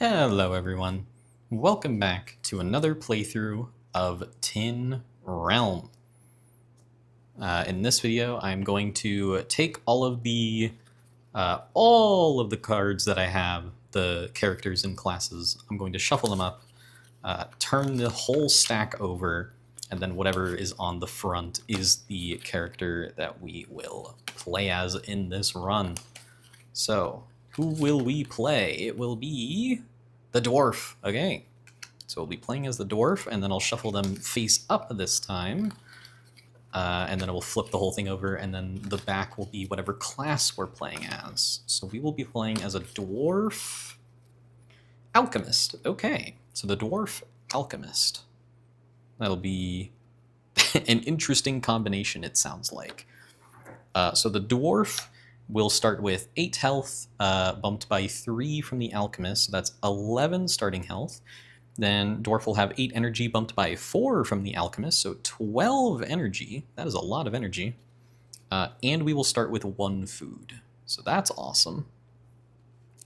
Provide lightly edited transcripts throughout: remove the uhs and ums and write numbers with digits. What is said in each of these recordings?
Hello everyone, welcome back to another playthrough of Tin Realm. In this video I'm going to take all of the cards that I have, the characters and classes. I'm going to shuffle them up, turn the whole stack over, and then whatever is on the front is the character that we will play as in this run. So, who will we play? It will be the dwarf. Okay, so we'll be playing as the dwarf, and then I'll shuffle them face up this time, and then it will flip the whole thing over, and then the back will be whatever class we're playing as. So we will be playing as a dwarf alchemist. Okay, so the dwarf alchemist. That'll be an interesting combination, it sounds like. So the dwarf will start with 8 health, bumped by 3 from the alchemist, so that's 11 starting health. Then dwarf will have 8 energy, bumped by 4 from the alchemist, so 12 energy. That is a lot of energy. And we will start with 1 food, so that's awesome.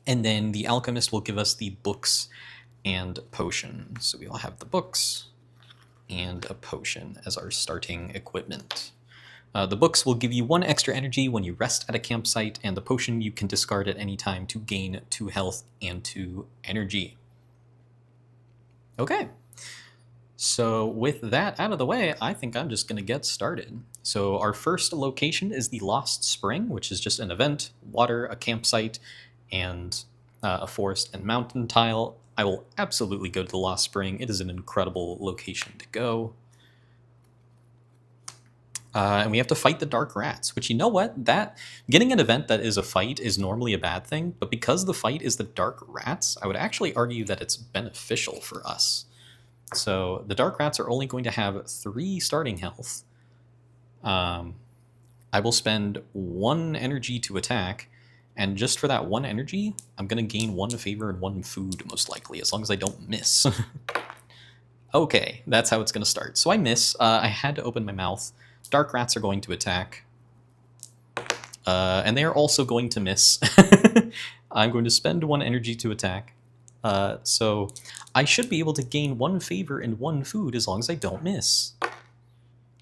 And then the alchemist will give us the books and potion. So we will have the books and a potion as our starting equipment. The books will give you 1 extra energy when you rest at a campsite, and the potion you can discard at any time to gain 2 health and 2 energy. Okay, so with that out of the way, I think I'm just going to get started. So our first location is the Lost Spring, which is just an event, water, a campsite, and a forest and mountain tile. I will absolutely go to the Lost Spring. It is an incredible location to go. And we have to fight the dark rats, which, you know what, that getting an event that is a fight is normally a bad thing, but because the fight is the dark rats, I would actually argue that it's beneficial for us. So the dark rats are only going to have 3 starting health. I will spend 1 energy to attack, and just for that 1 energy, I'm going to gain 1 favor and 1 food, most likely, as long as I don't miss. Okay, that's how it's going to start. So I miss. I had to open my mouth. Dark rats are going to attack, and they are also going to miss. I'm going to spend 1 energy to attack, so I should be able to gain 1 favor and 1 food as long as I don't miss.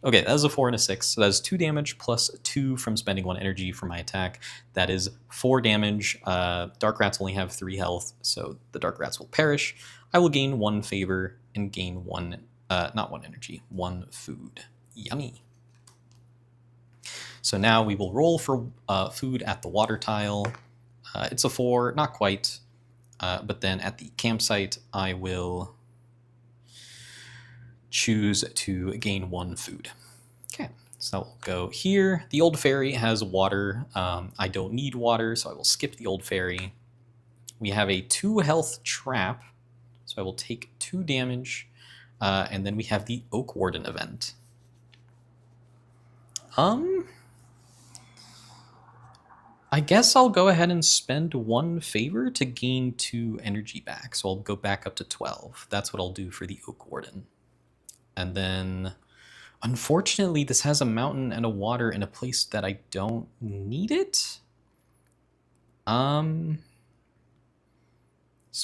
Okay, that is a 4 and a 6, so that is 2 damage plus 2 from spending 1 energy for my attack. That is 4 damage. Dark rats only have 3 health, so the dark rats will perish. I will gain 1 favor and gain 1, not 1 energy, 1 food. Yummy. So now we will roll for food at the water tile. It's a 4, not quite, but then at the campsite I will choose to gain 1 food. Okay, so we'll go here. The old fairy has water. I don't need water, so I will skip the old fairy. We have a 2 health trap, so I will take 2 damage, and then we have the Oak Warden event. I guess I'll go ahead and spend 1 favor to gain 2 energy back. So I'll go back up to 12. That's what I'll do for the Oak Warden. And then, unfortunately, this has a mountain and a water in a place that I don't need it. So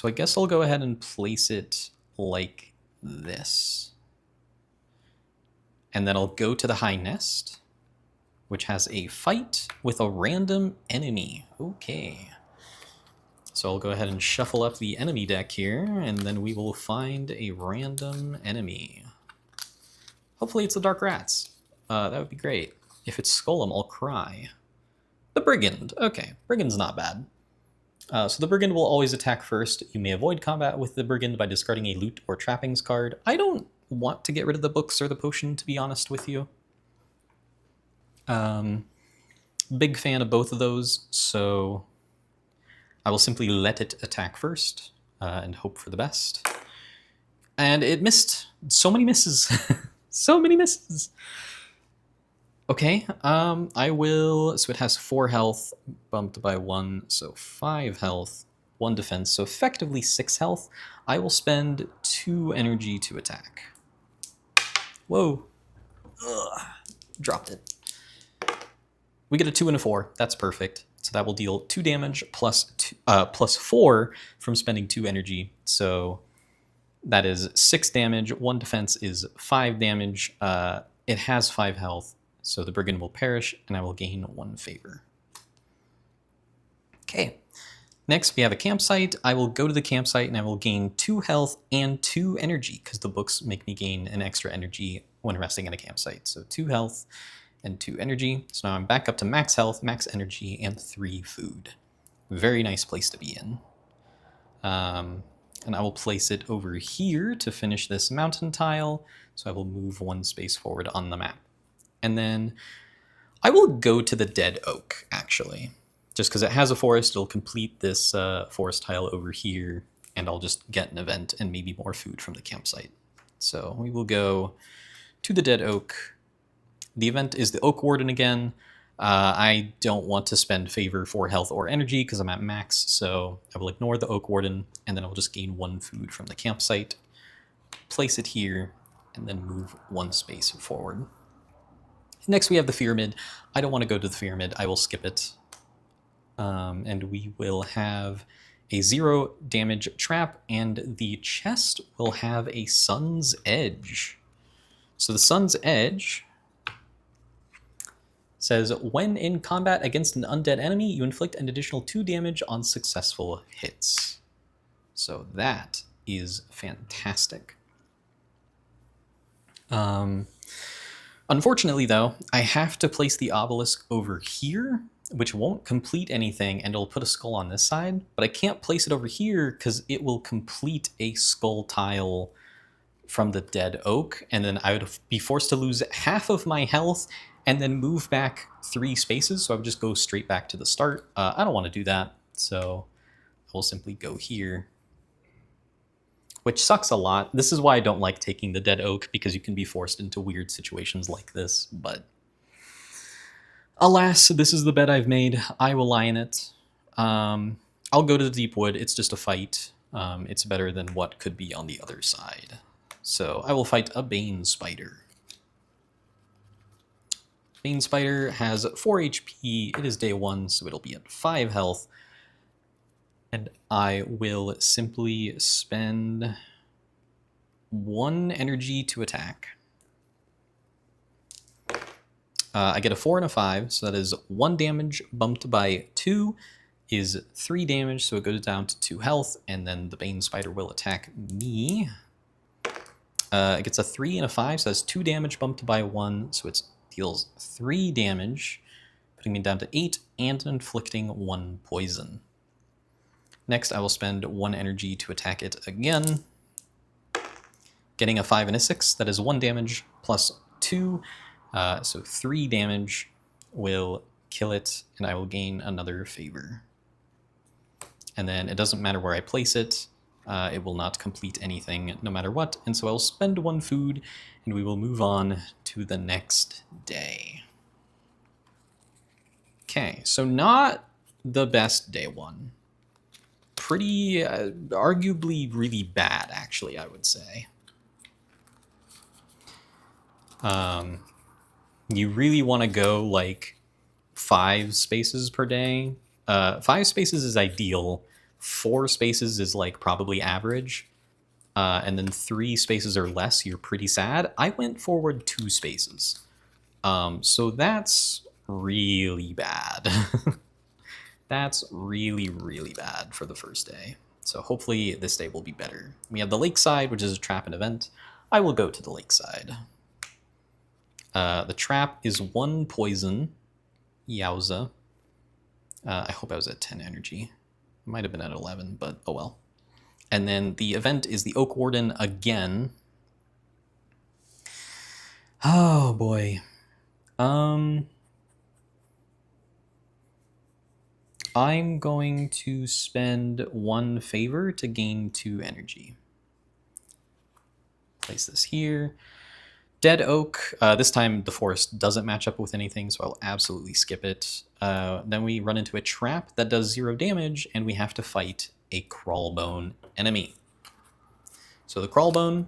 I guess I'll go ahead and place it like this. And then I'll go to the High Nest, which has a fight with a random enemy. Okay. So I'll go ahead and shuffle up the enemy deck here, and then we will find a random enemy. Hopefully it's the Dark Rats. That would be great. If it's Skolum, I'll cry. The Brigand. Okay, Brigand's not bad. So the Brigand will always attack first. You may avoid combat with the Brigand by discarding a loot or trappings card. I don't want to get rid of the books or the potion, to be honest with you. Big fan of both of those, so I will simply let it attack first and hope for the best. And it missed. So many misses. So many misses. Okay, I will... So it has 4 health, bumped by 1, so 5 health, 1 defense, so effectively 6 health. I will spend 2 energy to attack. Whoa. Ugh. Dropped it. We get a 2 and a 4. That's perfect. It's So that will deal 2 damage plus 4 from spending 2 energy. So that is 6 damage. 1 defense is 5 damage. It has 5 health, so the brigand will perish, and I will gain 1 favor. Okay. Next, we have a campsite. I will go to the campsite and I will gain 2 health and 2 energy because the books make me gain an extra energy when resting in a campsite. So 2 health and 2 energy. So now I'm back up to max health, max energy, and 3 food. Very nice place to be in. And I will place it over here to finish this mountain tile. So I will move 1 space forward on the map. And then I will go to the dead oak, actually. Just because it has a forest, it'll complete this forest tile over here, and I'll just get an event and maybe more food from the campsite. So we will go to the dead oak. The event is the Oak Warden again. I don't want to spend favor for health or energy because I'm at max, so I will ignore the Oak Warden, and then I'll just gain 1 food from the campsite, place it here, and then move 1 space forward. Next we have the Pyramid. I don't want to go to the Pyramid. I will skip it. And we will have a 0 damage trap, and the chest will have a Sun's Edge. So the Sun's Edge says, when in combat against an undead enemy, you inflict an additional 2 damage on successful hits. So that is fantastic. Unfortunately, though, I have to place the obelisk over here, which won't complete anything, and it'll put a skull on this side, but I can't place it over here because it will complete a skull tile from the dead oak, and then I would be forced to lose half of my health and then move back 3 spaces, so I would just go straight back to the start. I don't want to do that, so I will simply go here, which sucks a lot. This is why I don't like taking the dead oak, because you can be forced into weird situations like this, but alas, this is the bed I've made. I will lie in it. I'll go to the deep wood. It's just a fight. It's better than what could be on the other side. So I will fight a Bane Spider. Bane Spider has 4 HP. It is day 1, so it'll be at 5 health. And I will simply spend 1 energy to attack. I get a 4 and a 5, so that is 1 damage bumped by 2 is 3 damage, so it goes down to 2 health, and then the Bane Spider will attack me. It gets a 3 and a 5, so that's 2 damage bumped by 1, so it deals 3 damage, putting me down to 8, and inflicting 1 poison. Next, I will spend 1 energy to attack it again, getting a 5 and a 6, that is 1 damage plus 2, so 3 damage will kill it, and I will gain another favor. And then it doesn't matter where I place it, it will not complete anything no matter what, and so I'll spend 1 food, and we will move on to the next day. Okay, so not the best day 1. Pretty, arguably really bad, actually, I would say. You really want to go like 5 spaces per day. 5 spaces is ideal. 4 spaces is like probably average. And then 3 spaces or less, you're pretty sad. I went forward 2 spaces. So that's really bad. That's really, really bad for the first day. So hopefully this day will be better. We have the lakeside, which is a trap and event. I will go to the lakeside. The trap is 1 poison. Yowza. I hope I was at 10 energy. Might have been at 11, but oh well. And then the event is the Oak Warden again. Oh boy. I'm going to spend 1 favor to gain 2 energy. Place this here. Dead Oak. This time the forest doesn't match up with anything, so I'll absolutely skip it. Then we run into a trap that does 0 damage, and we have to fight a Crawlbone enemy. So the Crawlbone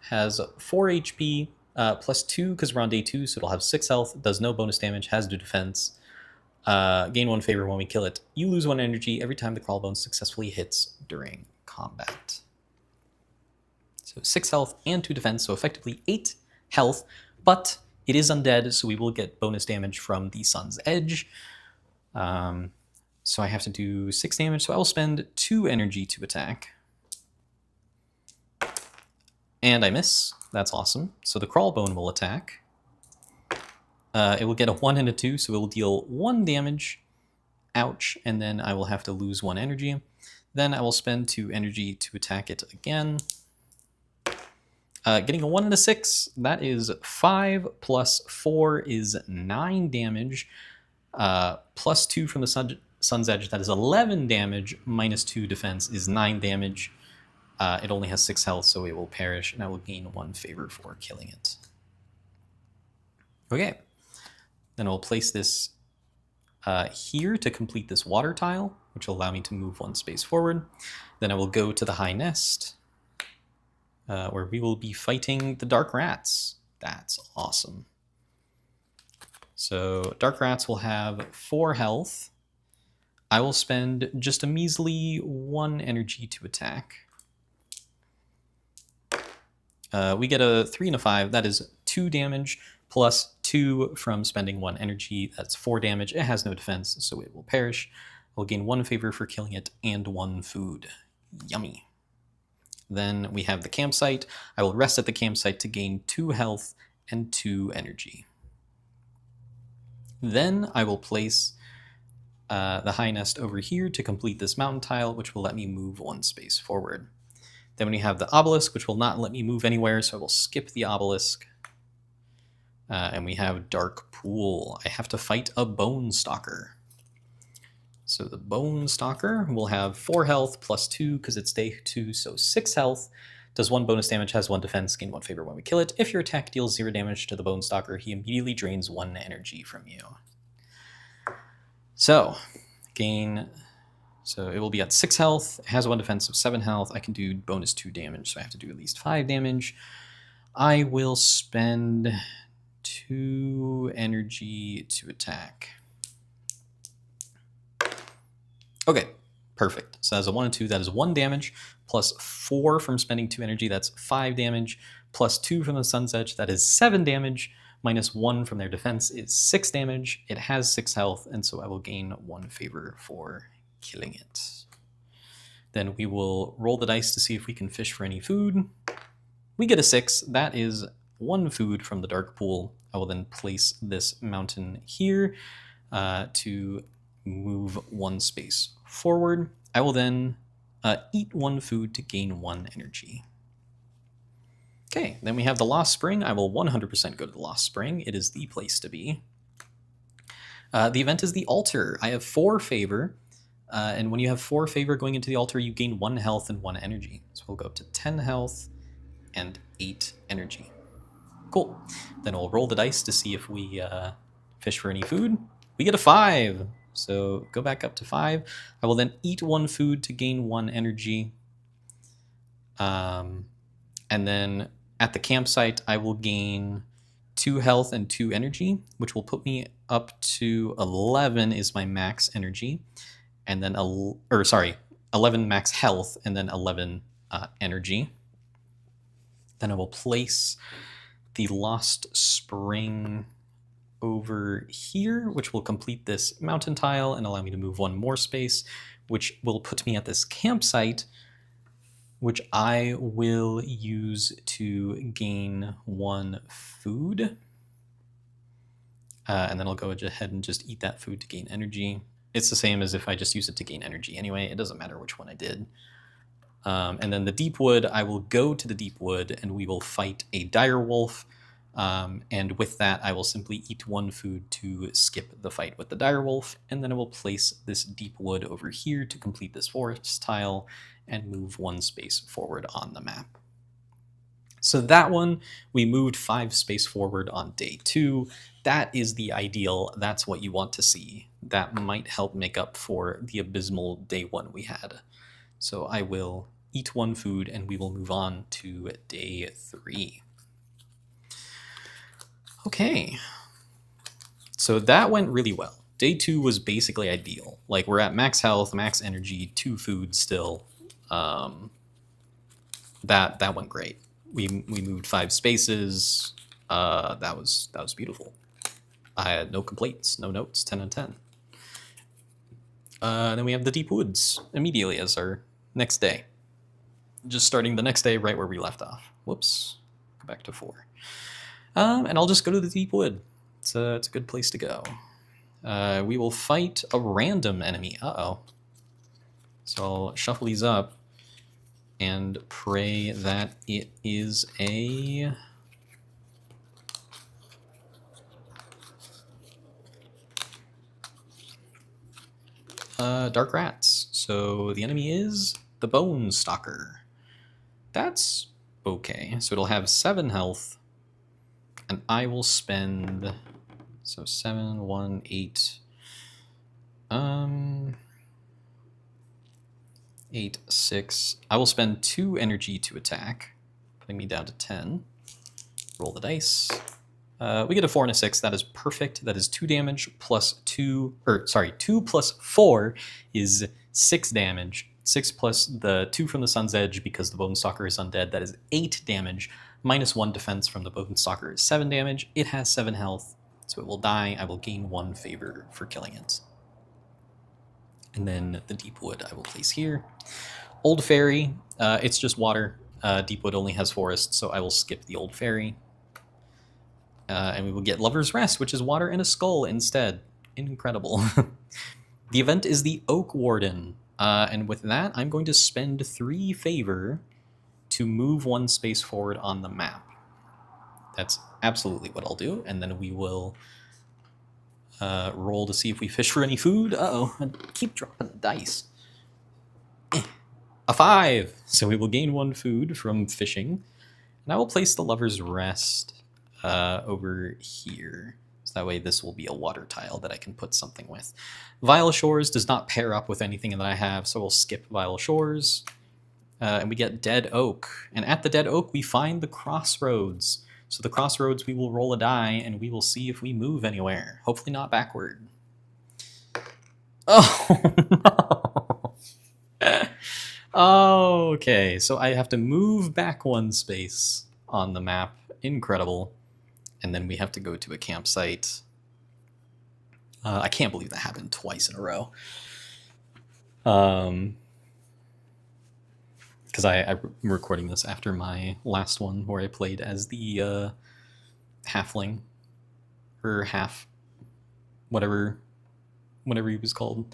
has 4 HP, plus 2 because we're on day 2, so it'll have 6 health, does no bonus damage, has no defense. Gain 1 favor when we kill it. You lose 1 energy every time the crawlbone successfully hits during combat. So 6 health and 2 defense, so effectively 8 health, but it is undead, so we will get bonus damage from the Sun's Edge. So I have to do 6 damage, so I will spend 2 energy to attack. And I miss. That's awesome. So the crawlbone will attack. It will get a 1 and a 2, so it will deal 1 damage. Ouch. And then I will have to lose 1 energy. Then I will spend 2 energy to attack it again. Getting a 1 and a 6, that is 5 plus 4 is 9 damage. Plus 2 from the Sun's Edge, that is 11 damage. Minus 2 defense is 9 damage. It only has 6 health, so it will perish, and I will gain 1 favor for killing it. Okay. Then I'll place this here to complete this water tile, which will allow me to move 1 space forward. Then I will go to the high nest, where we will be fighting the dark rats. That's awesome. So dark rats will have 4 health. I will spend just a measly 1 energy to attack. We get a 3 and a 5. That is 2 damage plus 2 from spending 1 energy. That's 4 damage. It has no defense, so it will perish. I'll gain 1 favor for killing it and 1 food. Yummy. Then we have the campsite. I will rest at the campsite to gain 2 health and 2 energy. Then I will place the high nest over here to complete this mountain tile, which will let me move 1 space forward. Then we have the obelisk, which will not let me move anywhere, so I will skip the obelisk. And we have Dark Pool. I have to fight a Bone Stalker. So the Bone Stalker will have 4 health plus 2 because it's day 2, so 6 health. Does 1 bonus damage, has 1 defense, gain 1 favor when we kill it. If your attack deals 0 damage to the Bone Stalker, he immediately drains 1 energy from you. So it will be at 6 health, it has 1 defense, so 7 health. I can do bonus 2 damage, so I have to do at least 5 damage. I will spend 2 energy to attack. Okay, perfect. So as a 1 and 2, that is 1 damage, plus 4 from spending 2 energy, that's 5 damage, plus 2 from the Sun's Edge, that is 7 damage, minus 1 from their defense is 6 damage. It has 6 health, and so I will gain 1 favor for killing it. Then we will roll the dice to see if we can fish for any food. We get a 6. That is 1 food from the dark pool. I will then place this mountain here to move 1 space forward. I will then eat 1 food to gain 1 energy. Okay, then we have the Lost Spring. I will 100% go to the Lost Spring. It is the place to be. The event is the altar. I have 4 favor, and when you have 4 favor going into the altar, you gain 1 health and 1 energy. So we'll go up to 10 health and 8 energy. Cool. Then we'll roll the dice to see if we fish for any food. We get a 5. So go back up to 5. I will then eat 1 food to gain 1 energy. And then at the campsite, I will gain 2 health and 2 energy, which will put me up to 11 is my max energy. And then, 11 max health and then 11 energy. Then I will place the Lost Spring over here, which will complete this mountain tile and allow me to move 1 more space, which will put me at this campsite, which I will use to gain 1 food. And then I'll go ahead and just eat that food to gain energy. It's the same as if I just use it to gain energy anyway. It doesn't matter which one I did. And then the deep wood, I will go to the deep wood and we will fight a dire wolf. And with that, I will simply eat 1 food to skip the fight with the dire wolf. And then I will place this deep wood over here to complete this forest tile and move 1 space forward on the map. So that one, we moved 5 space forward on day 2. That is the ideal. That's what you want to see. That might help make up for the abysmal day 1 we had. So I will eat 1 food and we will move on to day 3. Okay. So that went really well. day 2 was basically ideal. Like, we're at max health, max energy, 2 food still. That went great. We moved 5 spaces. That was beautiful. I had no complaints, no notes. 10 and 10. Then we have the Deep Woods immediately as our next day. Just starting the next day right where we left off. Whoops. Go back to 4. And I'll just go to the Deep Wood. It's a good place to go. We will fight a random enemy. Uh-oh. So I'll shuffle these up and pray that it is a... Dark Rats. So the enemy is the Bone Stalker. That's okay. So it'll have 7 health, and I will spend... So 7, 1, 8... 8, 6. I will spend 2 energy to attack, putting me down to 10. Roll the dice. We get a 4 and a 6. That is perfect. That is 2 damage plus 2... Or, sorry, 2 plus 4 is 6 damage. 6 plus the 2 from the Sun's Edge because the Bone Stalker is undead. That is 8 damage. Minus 1 defense from the Bone Stalker is 7 damage. It has 7 health, so it will die. I will gain 1 favor for killing it. And then the Deep Wood I will place here. Old Fairy, it's just water. Deep Wood only has forest, so I will skip the Old Fairy. And we will get Lover's Rest, which is water and a skull instead. Incredible. The event is the Oak Warden. And with that, I'm going to spend 3 favor to move 1 space forward on the map. That's absolutely what I'll do. And then we will roll to see if we fish for any food. Uh-oh, I keep dropping the dice. A 5! So we will gain 1 food from fishing. And I will place the Lover's Rest over here. So that way this will be a water tile that I can put something with. Vile Shores does not pair up with anything that I have, so we'll skip Vile Shores. And we get Dead Oak. And at the Dead Oak, we find the Crossroads. So the Crossroads, we will roll a die, and we will see if we move anywhere. Hopefully not backward. Oh, no. Okay, so I have to move back 1 space on the map. Incredible. And then we have to go to a campsite. I can't believe that happened twice in a row. Because I'm recording this after my last one where I played as the halfling, or half, whatever he was called.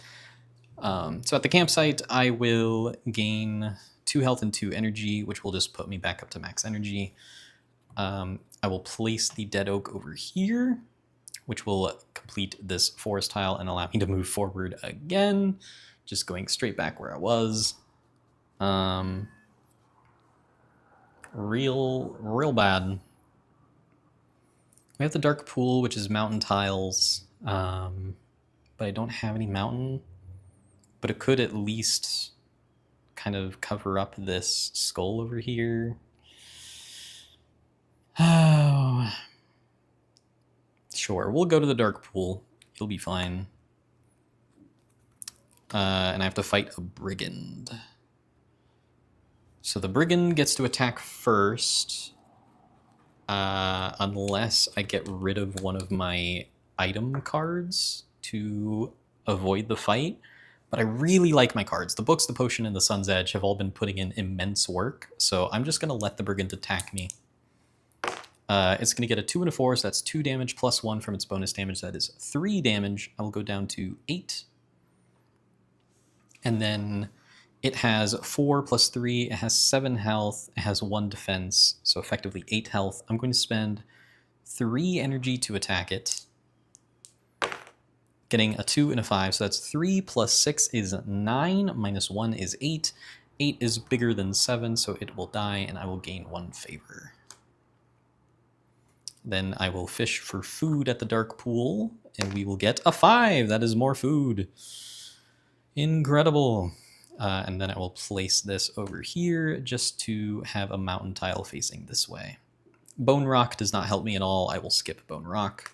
So at the campsite, I will gain 2 health and 2 energy, which will just put me back up to max energy. I will place the Dead Oak over here, which will complete this forest tile and allow me to move forward again, just going straight back where I was. Real bad. We have the Dark Pool, which is mountain tiles, but I don't have any mountain. But it could at least kind of cover up this skull over here. Oh, sure, we'll go to the Dark Pool. You'll be fine. And I have to fight a Brigand. So the Brigand gets to attack first, unless I get rid of one of my item cards to avoid the fight. But I really like my cards. The books, the potion, and the Sun's Edge have all been putting in immense work, so I'm just going to let the Brigand attack me. It's going to get a 2 and a 4, so that's 2 damage plus 1 from its bonus damage. That is 3 damage. I will go down to 8. And then it has 4 plus 3. It has 7 health. It has 1 defense, so effectively 8 health. I'm going to spend 3 energy to attack it. Getting a 2 and a 5, so that's 3 plus 6 is 9, minus 1 is 8. 8 is bigger than 7, so it will die, and I will gain 1 favor. Then I will fish for food at the Dark Pool, and we will get a 5. That is more food. Incredible. And then I will place this over here just to have a mountain tile facing this way. Bone Rock does not help me at all. I will skip Bone Rock.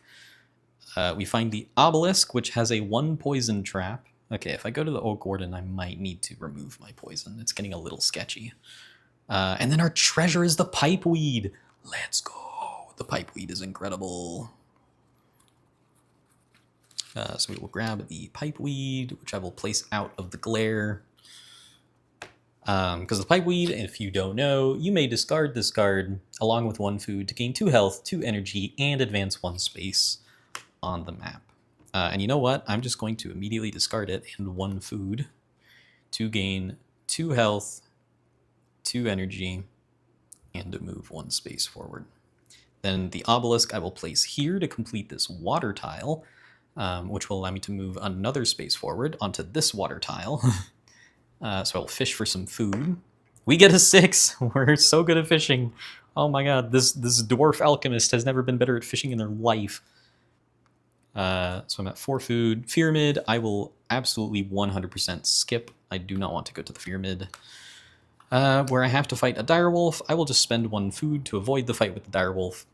We find the obelisk, which has a 1 poison trap. Okay, if I go to the Oak Warden, I might need to remove my poison. It's getting a little sketchy. And then our treasure is the pipeweed. Let's go. The pipeweed is incredible. So we will grab the pipeweed, which I will place out of the glare. Because the pipeweed, if you don't know, you may discard this card along with 1 food to gain 2 health, 2 energy, and advance 1 space on the map. And you know what? I'm just going to immediately discard it and 1 food to gain 2 health, 2 energy, and to move 1 space forward. Then the obelisk I will place here to complete this water tile, which will allow me to move another space forward onto this water tile. So I'll fish for some food. We get a 6. We're so good at fishing. Oh my god, this Dwarf Alchemist has never been better at fishing in their life. So I'm at 4 food. Pyramid, I will absolutely 100% skip. I do not want to go to the pyramid. Where I have to fight a direwolf, I will just spend 1 food to avoid the fight with the direwolf.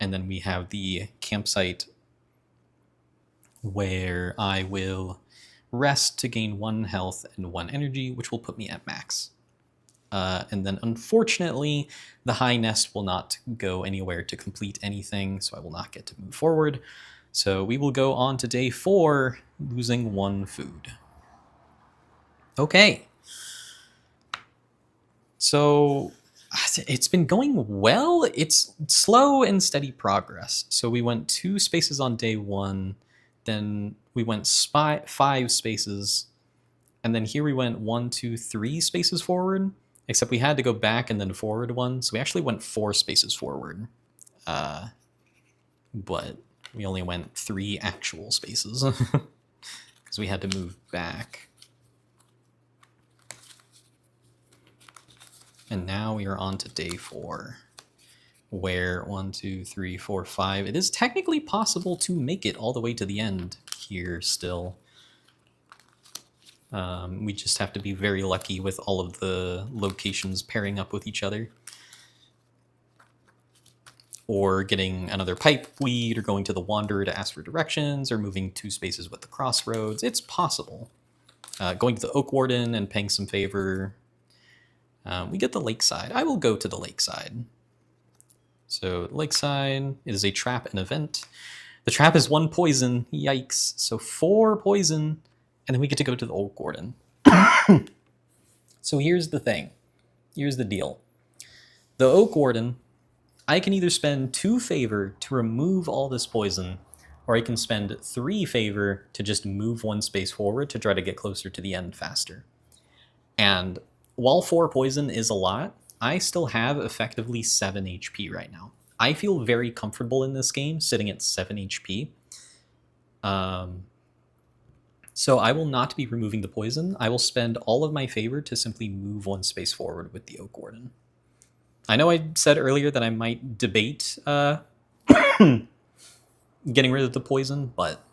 And then we have the campsite where I will rest to gain 1 health and 1 energy, which will put me at max. And then unfortunately, the high nest will not go anywhere to complete anything, so I will not get to move forward. So we will go on to day 4, losing 1 food. Okay. So it's been going well. It's slow and steady progress. So we went 2 spaces on day 1, then we went 5 spaces, and then here we went 1, 2, 3 spaces forward, except we had to go back and then forward 1, so we actually went 4 spaces forward. But we only went 3 actual spaces, because we had to move back. And now we are on to day 4, where 1, 2, 3, 4, 5. It is technically possible to make it all the way to the end here still. We just have to be very lucky with all of the locations pairing up with each other. Or getting another pipeweed, or going to the Wanderer to ask for directions, or moving 2 spaces with the crossroads. It's possible. Going to the Oak Warden and paying some favor. We get the lakeside. I will go to the lakeside. So lakeside, it is a trap and event. The trap is 1 poison. Yikes. So 4 poison, and then we get to go to the Oak Warden. So here's the thing. Here's the deal. The Oak Warden, I can either spend 2 favor to remove all this poison, or I can spend 3 favor to just move 1 space forward to try to get closer to the end faster. And while 4 poison is a lot, I still have effectively 7 HP right now. I feel very comfortable in this game, sitting at 7 HP. So I will not be removing the poison. I will spend all of my favor to simply move 1 space forward with the Oak Warden. I know I said earlier that I might debate getting rid of the poison, but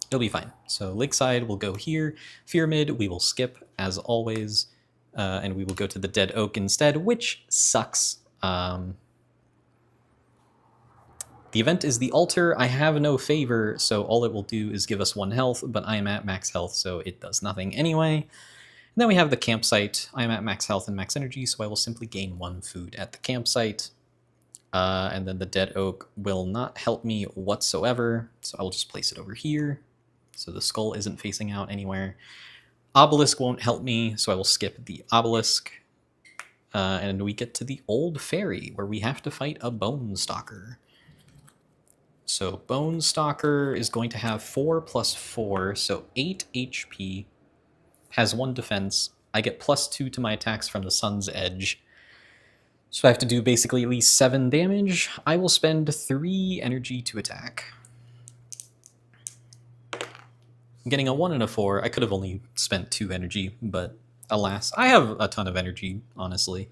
it'll be fine. So Lakeside will go here. Pyramid we will skip, as always. And we will go to the Dead Oak instead, which sucks. The event is the altar. I have no favor, so all it will do is give us 1 health, but I am at max health, so it does nothing anyway. And then we have the campsite. I am at max health and max energy, so I will simply gain 1 food at the campsite. And then the Dead Oak will not help me whatsoever, so I will just place it over here, so the skull isn't facing out anywhere. Obelisk won't help me, so I will skip the obelisk. And we get to the Old Ferry, where we have to fight a Bone Stalker. So Bone Stalker is going to have 4 + 4, so 8 HP, has 1 defense. I get +2 to my attacks from the Sun's Edge. So I have to do basically at least 7 damage. I will spend 3 energy to attack. I'm getting a 1 and a 4. I could have only spent 2 energy, but alas, I have a ton of energy, honestly.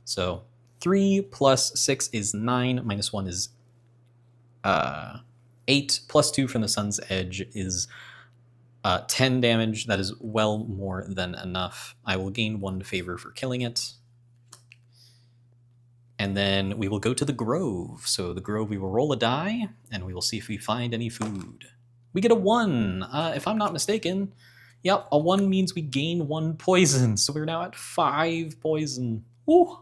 So 3 + 6 is 9, -1 is 8, +2 from the Sun's Edge is 10 damage. That is well more than enough. I will gain 1 favor for killing it. And then we will go to the grove. So the grove, we will roll a die, and we will see if we find any food. We get a 1. If I'm not mistaken, yep, a 1 means we gain 1 poison. So we're now at 5 poison. Woo!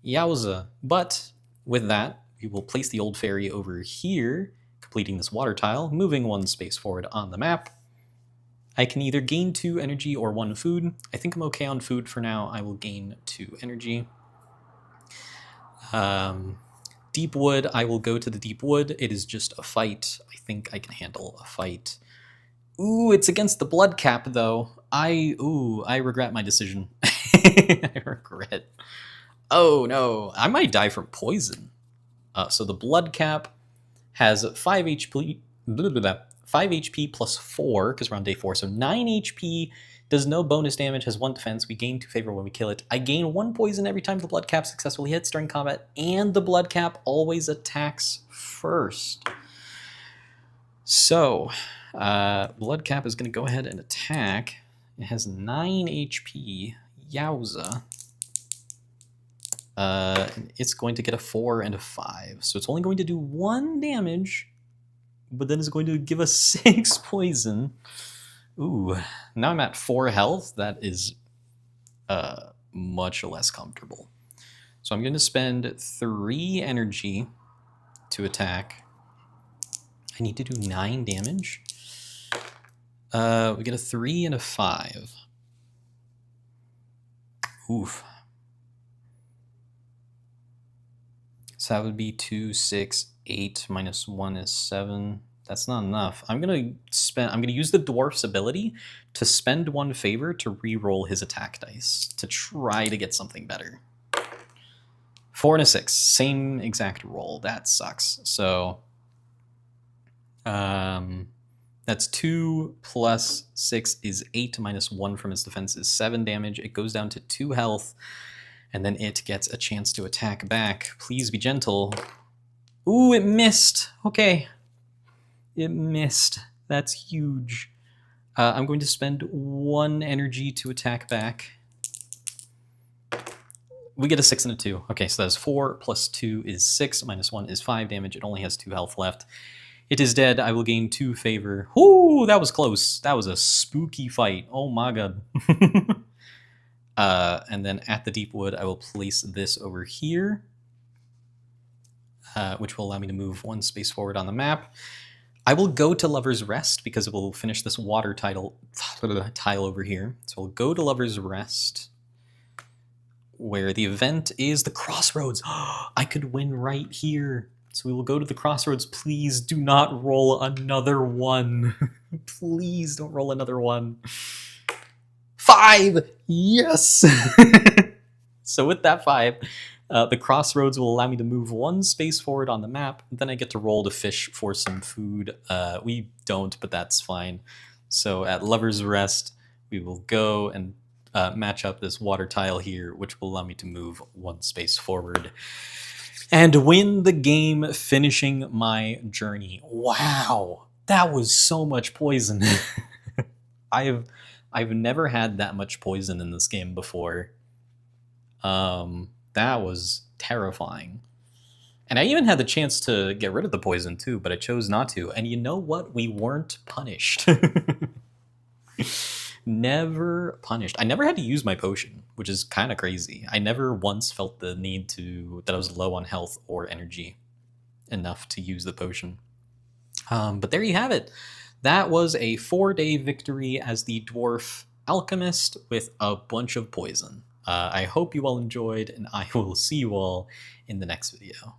Yowza. But with that, we will place the old fairy over here, completing this water tile, moving 1 space forward on the map. I can either gain 2 energy or 1 food. I think I'm okay on food for now. I will gain 2 energy. Deep wood, I will go to the deep wood. It is just a fight. I think I can handle a fight. Ooh, it's against the blood cap though. I regret my decision. I regret. Oh no, I might die from poison. So the blood cap has 5 HP, 5 HP plus 4, because we're on day 4, so 9 HP, does no bonus damage, has 1 defense, we gain 2 favor when we kill it. I gain 1 poison every time the blood cap successfully hits during combat, and the blood cap always attacks first. So, blood cap is going to go ahead and attack. It has 9 HP. Yowza. It's going to get a 4 and a 5, so it's only going to do 1 damage, but then it's going to give us 6 poison. Ooh, now I'm at 4 health. That is much less comfortable. So I'm going to spend 3 energy to attack. I need to do 9 damage. We get a 3 and a 5. Oof. So that would be 2, 6, 8 minus 1 is 7. That's not enough. I'm gonna use the dwarf's ability to spend 1 favor to re-roll his attack dice to try to get something better. 4 and a 6, same exact roll. That sucks. So that's 2 plus 6 is 8 minus 1 from his defense is 7 damage. It goes down to 2 health, and then it gets a chance to attack back. Please be gentle. Ooh, it missed. Okay. It missed. That's huge. I'm going to spend 1 energy to attack back. We get a 6 and a 2. Okay, so that's 4 plus 2 is 6, minus 1 is 5 damage. It only has 2 health left. It is dead. I will gain 2 favor. Ooh, that was close. That was a spooky fight. Oh my god. And then at the deep wood, I will place this over here, which will allow me to move 1 space forward on the map. I will go to Lover's Rest because it will finish this water tile over here. So we'll go to Lover's Rest, where the event is the Crossroads. I could win right here. So we will go to the Crossroads. Please do not roll another 1. Please don't roll another 1. 5! Yes! So with that 5, the Crossroads will allow me to move 1 space forward on the map. Then I get to roll to fish for some food. We don't, but that's fine. So at Lover's Rest, we will go and match up this water tile here, which will allow me to move 1 space forward and win the game, finishing my journey. Wow, that was so much poison. I've never had that much poison in this game before. That was terrifying. And I even had the chance to get rid of the poison too, but I chose not to. And you know what? We weren't punished. Never punished. I never had to use my potion, which is kind of crazy. I never once felt the need that I was low on health or energy enough to use the potion. But there you have it. That was a 4-day victory as the Dwarf Alchemist with a bunch of poison. I hope you all enjoyed, and I will see you all in the next video.